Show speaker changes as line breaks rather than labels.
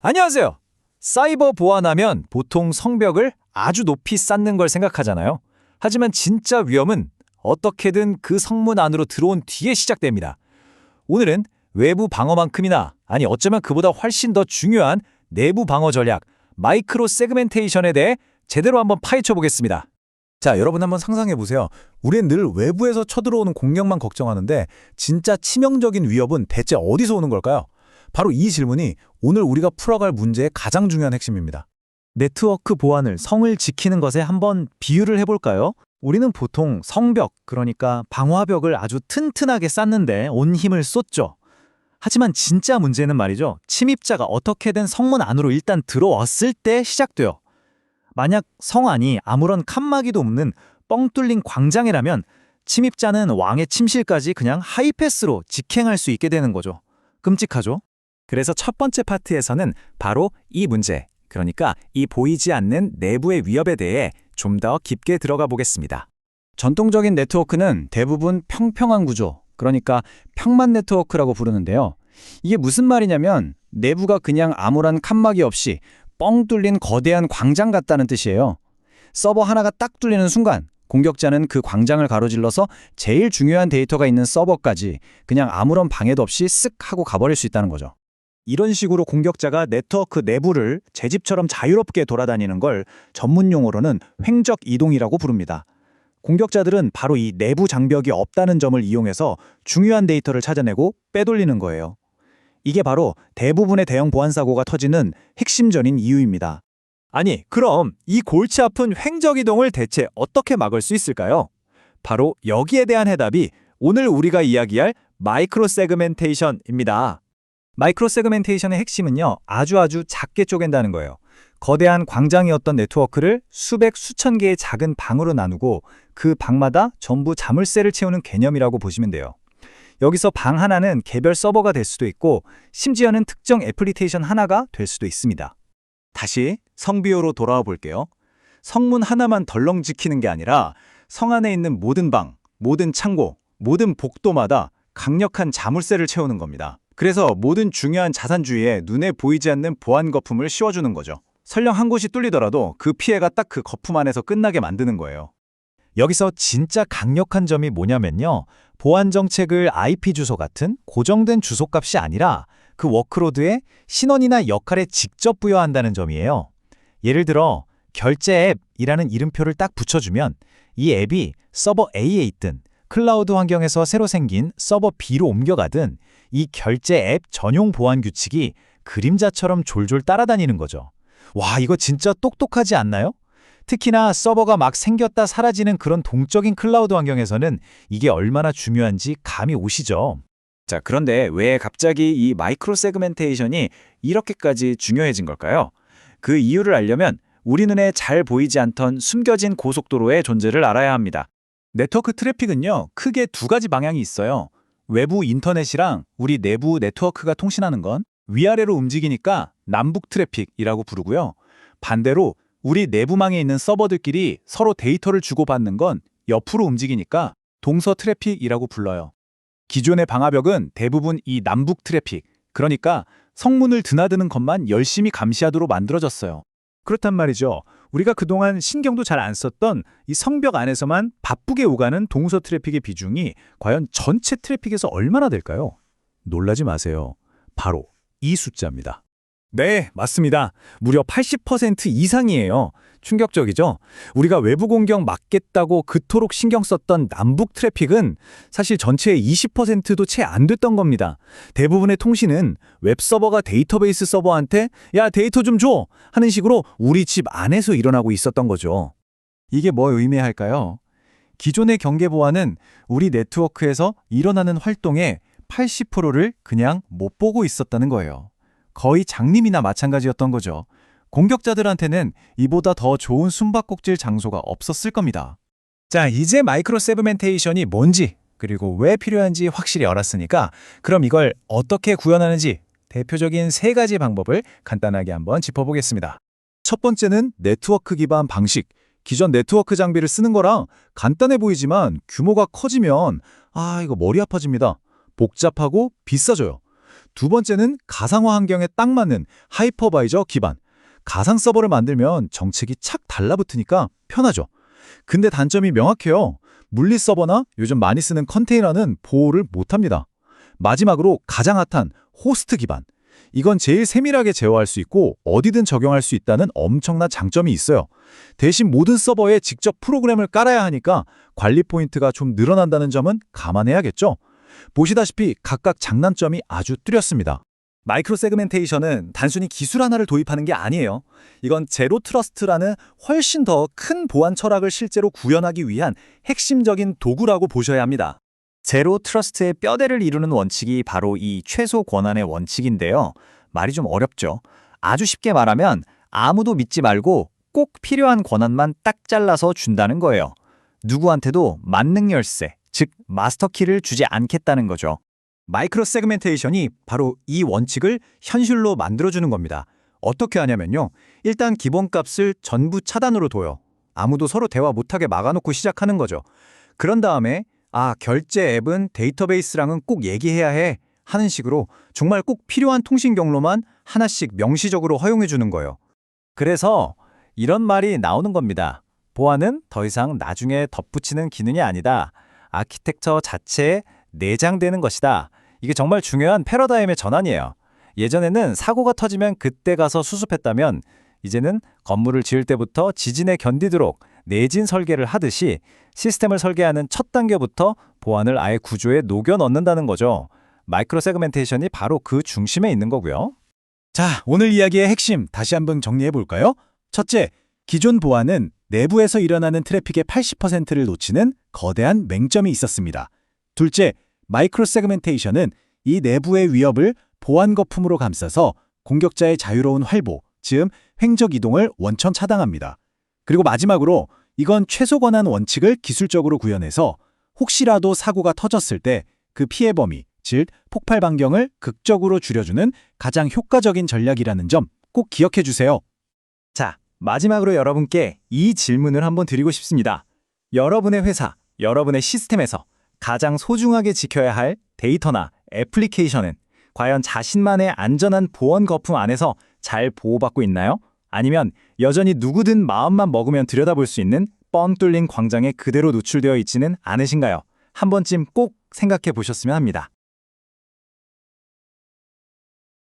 안녕하세요. 사이버 보안하면 보통 성벽을 아주 높이 쌓는 걸 생각하잖아요. 하지만 진짜 위험은 어떻게든 그 성문 안으로 들어온 뒤에 시작됩니다. 오늘은 외부 방어만큼이나 아니 어쩌면 그보다 훨씬 더 중요한 내부 방어 전략, 마이크로 세그멘테이션에 대해 제대로 한번 파헤쳐 보겠습니다.
자, 여러분 한번 상상해 보세요. 우린 늘 외부에서 쳐들어오는 공격만 걱정하는데 진짜 치명적인 위협은 대체 어디서 오는 걸까요? 바로 이 질문이 오늘 우리가 풀어갈 문제의 가장 중요한 핵심입니다.
네트워크 보안을 성을 지키는 것에 한번 비유를 해볼까요? 우리는 보통 성벽, 그러니까 방화벽을 아주 튼튼하게 쌓는데 온 힘을 쏟죠. 하지만 진짜 문제는 말이죠. 침입자가 어떻게든 성문 안으로 일단 들어왔을 때 시작돼요. 만약 성 안이 아무런 칸막이도 없는 뻥 뚫린 광장이라면 침입자는 왕의 침실까지 그냥 하이패스로 직행할 수 있게 되는 거죠. 끔찍하죠?
그래서 첫 번째 파트에서는 바로 이 문제, 그러니까 이 보이지 않는 내부의 위협에 대해 좀 더 깊게 들어가 보겠습니다.
전통적인 네트워크는 대부분 평평한 구조, 그러니까 평만 네트워크라고 부르는데요. 이게 무슨 말이냐면 내부가 그냥 아무런 칸막이 없이 뻥 뚫린 거대한 광장 같다는 뜻이에요. 서버 하나가 딱 뚫리는 순간 공격자는 그 광장을 가로질러서 제일 중요한 데이터가 있는 서버까지 그냥 아무런 방해도 없이 쓱 하고 가버릴 수 있다는 거죠.
이런 식으로 공격자가 네트워크 내부를 제 집처럼 자유롭게 돌아다니는 걸 전문 용어로는 횡적 이동이라고 부릅니다. 공격자들은 바로 이 내부 장벽이 없다는 점을 이용해서 중요한 데이터를 찾아내고 빼돌리는 거예요. 이게 바로 대부분의 대형 보안 사고가 터지는 핵심적인 이유입니다.
아니, 그럼 이 골치 아픈 횡적 이동을 대체 어떻게 막을 수 있을까요? 바로 여기에 대한 해답이 오늘 우리가 이야기할 마이크로 세그멘테이션입니다.
마이크로 세그멘테이션의 핵심은요, 아주 작게 쪼갠다는 거예요. 거대한 광장이었던 네트워크를 수백, 수천 개의 작은 방으로 나누고 그 방마다 전부 자물쇠를 채우는 개념이라고 보시면 돼요. 여기서 방 하나는 개별 서버가 될 수도 있고 심지어는 특정 애플리케이션 하나가 될 수도 있습니다.
다시 성비호로 돌아와 볼게요. 성문 하나만 덜렁 지키는 게 아니라 성 안에 있는 모든 방, 모든 창고, 모든 복도마다 강력한 자물쇠를 채우는 겁니다. 그래서 모든 중요한 자산 주위에 눈에 보이지 않는 보안 거품을 씌워주는 거죠. 설령 한 곳이 뚫리더라도 그 피해가 딱 그 거품 안에서 끝나게 만드는 거예요.
여기서 진짜 강력한 점이 뭐냐면요. 보안 정책을 IP 주소 같은 고정된 주소값이 아니라 그 워크로드에 신원이나 역할에 직접 부여한다는 점이에요. 예를 들어 결제 앱이라는 이름표를 딱 붙여주면 이 앱이 서버 A에 있든 클라우드 환경에서 새로 생긴 서버 B로 옮겨가든 이 결제 앱 전용 보안 규칙이 그림자처럼 졸졸 따라다니는 거죠. 와, 이거 진짜 똑똑하지 않나요? 특히나 서버가 막 생겼다 사라지는 그런 동적인 클라우드 환경에서는 이게 얼마나 중요한지 감이 오시죠?
자, 그런데 왜 갑자기 이 마이크로 세그멘테이션이 이렇게까지 중요해진 걸까요? 그 이유를 알려면 우리 눈에 잘 보이지 않던 숨겨진 고속도로의 존재를 알아야 합니다.
네트워크 트래픽은요, 크게 두 가지 방향이 있어요. 외부 인터넷이랑 우리 내부 네트워크가 통신하는 건 위아래로 움직이니까 남북 트래픽이라고 부르고요. 반대로 우리 내부망에 있는 서버들끼리 서로 데이터를 주고받는 건 옆으로 움직이니까 동서 트래픽이라고 불러요. 기존의 방화벽은 대부분 이 남북 트래픽, 그러니까 성문을 드나드는 것만 열심히 감시하도록 만들어졌어요. 그렇단 말이죠. 우리가 그동안 신경도 잘 안 썼던 이 성벽 안에서만 바쁘게 오가는 동서 트래픽의 비중이 과연 전체 트래픽에서 얼마나 될까요? 놀라지 마세요. 바로 이 숫자입니다.
네, 맞습니다. 무려 80% 이상이에요. 충격적이죠? 우리가 외부 공격 막겠다고 그토록 신경 썼던 남북 트래픽은 사실 전체의 20%도 채 안 됐던 겁니다. 대부분의 통신은 웹서버가 데이터베이스 서버한테 야, 데이터 좀 줘! 하는 식으로 우리 집 안에서 일어나고 있었던 거죠. 이게 뭐 의미할까요? 기존의 경계 보안은 우리 네트워크에서 일어나는 활동의 80%를 그냥 못 보고 있었다는 거예요. 거의 장님이나 마찬가지였던 거죠. 공격자들한테는 이보다 더 좋은 숨바꼭질 장소가 없었을 겁니다. 자, 이제 마이크로 세그멘테이션이 뭔지 그리고 왜 필요한지 확실히 알았으니까 그럼 이걸 어떻게 구현하는지 대표적인 세 가지 방법을 간단하게 한번 짚어보겠습니다. 첫 번째는 네트워크 기반 방식. 기존 네트워크 장비를 쓰는 거랑 간단해 보이지만 규모가 커지면 이거 머리 아파집니다. 복잡하고 비싸져요.
두 번째는 가상화 환경에 딱 맞는 하이퍼바이저 기반. 가상 서버를 만들면 정책이 착 달라붙으니까 편하죠. 근데 단점이 명확해요. 물리 서버나 요즘 많이 쓰는 컨테이너는 보호를 못합니다. 마지막으로 가장 핫한 호스트 기반. 이건 제일 세밀하게 제어할 수 있고 어디든 적용할 수 있다는 엄청난 장점이 있어요. 대신 모든 서버에 직접 프로그램을 깔아야 하니까 관리 포인트가 좀 늘어난다는 점은 감안해야겠죠. 보시다시피 각각 장단점이 아주 뚜렷습니다.
마이크로 세그멘테이션은 단순히 기술 하나를 도입하는 게 아니에요. 이건 제로 트러스트라는 훨씬 더 큰 보안 철학을 실제로 구현하기 위한 핵심적인 도구라고 보셔야 합니다. 제로 트러스트의 뼈대를 이루는 원칙이 바로 이 최소 권한의 원칙인데요. 말이 좀 어렵죠. 아주 쉽게 말하면 아무도 믿지 말고 꼭 필요한 권한만 딱 잘라서 준다는 거예요. 누구한테도 만능 열쇠, 즉 마스터키를 주지 않겠다는 거죠. 마이크로 세그멘테이션이 바로 이 원칙을 현실로 만들어주는 겁니다. 어떻게 하냐면요. 일단 기본값을 전부 차단으로 둬요. 아무도 서로 대화 못하게 막아놓고 시작하는 거죠. 그런 다음에 결제 앱은 데이터베이스랑은 꼭 얘기해야 해 하는 식으로 정말 꼭 필요한 통신 경로만 하나씩 명시적으로 허용해 주는 거예요. 그래서 이런 말이 나오는 겁니다. 보안은 더 이상 나중에 덧붙이는 기능이 아니다. 아키텍처 자체에 내장되는 것이다. 이게 정말 중요한 패러다임의 전환이에요. 예전에는 사고가 터지면 그때 가서 수습했다면 이제는 건물을 지을 때부터 지진에 견디도록 내진 설계를 하듯이 시스템을 설계하는 첫 단계부터 보안을 아예 구조에 녹여 넣는다는 거죠. 마이크로 세그멘테이션이 바로 그 중심에 있는 거고요.
자, 오늘 이야기의 핵심 다시 한번 정리해 볼까요? 첫째, 기존 보안은 내부에서 일어나는 트래픽의 80%를 놓치는 거대한 맹점이 있었습니다. 둘째, 마이크로 세그멘테이션은 이 내부의 위협을 보안 거품으로 감싸서 공격자의 자유로운 활보, 즉 횡적 이동을 원천 차단합니다. 그리고 마지막으로 이건 최소 권한 원칙을 기술적으로 구현해서 혹시라도 사고가 터졌을 때 그 피해 범위, 즉 폭발 반경을 극적으로 줄여주는 가장 효과적인 전략이라는 점 꼭 기억해 주세요.
자, 마지막으로 여러분께 이 질문을 한번 드리고 싶습니다. 여러분의 회사, 여러분의 시스템에서 가장 소중하게 지켜야 할 데이터나 애플리케이션은 과연 자신만의 안전한 보안 거품 안에서 잘 보호받고 있나요? 아니면 여전히 누구든 마음만 먹으면 들여다볼 수 있는 뻥 뚫린 광장에 그대로 노출되어 있지는 않으신가요? 한 번쯤 꼭 생각해 보셨으면 합니다.